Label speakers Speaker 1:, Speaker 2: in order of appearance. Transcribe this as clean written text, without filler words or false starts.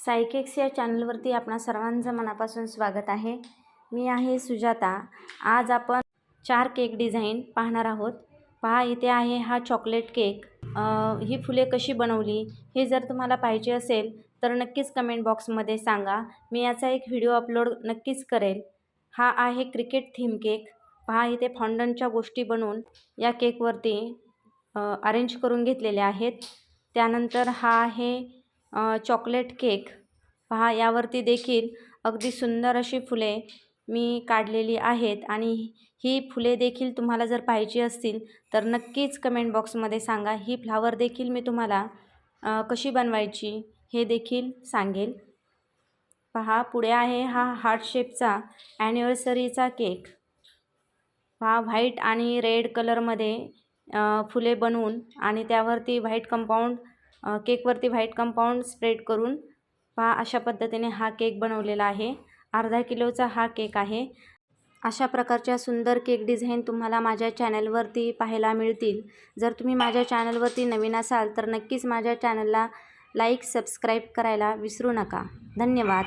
Speaker 1: Sai cakes या चॅनलवरती आपणा सर्वांचं मनापासून स्वागत आहे। मी आहे सुजाता। आज आपण 4 केक डिझाईन पाहणार आहोत। पहा, इथे आहे हा चॉकलेट केक। ही फुले कशी बनवली हे जर तुम्हाला पाहिजे असेल तर नक्कीच कमेंट बॉक्समध्ये सांगा। मी याचा एक व्हिडिओ अपलोड नक्कीच करेल। हा आहे क्रिकेट थीम केक। पहा, इथे फॉन्डंटच्या गोष्टी बनवून या केकवरती अरेंज करून घेतलेल्या आहेत। त्यानंतर हा आहे चॉकलेट केक। पहा, यावरती देखील अगदी सुंदर अशी फुले मी काढलेली आहेत आणि ही फुले देखील तुम्हाला जर पाहिजे असतील तर नक्कीच कमेंट बॉक्समध्ये सांगा। ही फ्लावर देखील मी तुम्हाला कशी बनवायची हे देखील सांगेल। पहा, पुढे आहे हा हार्ट शेपचा ॲनिव्हर्सरीचा केक। पहा, व्हाईट आणि रेड कलरमध्ये फुले बनवून आणि त्यावरती व्हाईट कंपाऊंड केकवरती व्हाईट कंपाऊंड स्प्रेड करून पहा अशा पद्धतीने हा केक बनवलेला आहे। अर्धा किलोचा हा केक आहे। अशा प्रकारच्या सुंदर केक डिझाईन तुम्हाला माझ्या चॅनलवरती पाहायला मिळतील। जर तुम्ही माझ्या चॅनलवरती नवीन असाल तर नक्कीच माझ्या चॅनलला लाईक सबस्क्राईब करायला विसरू नका। धन्यवाद।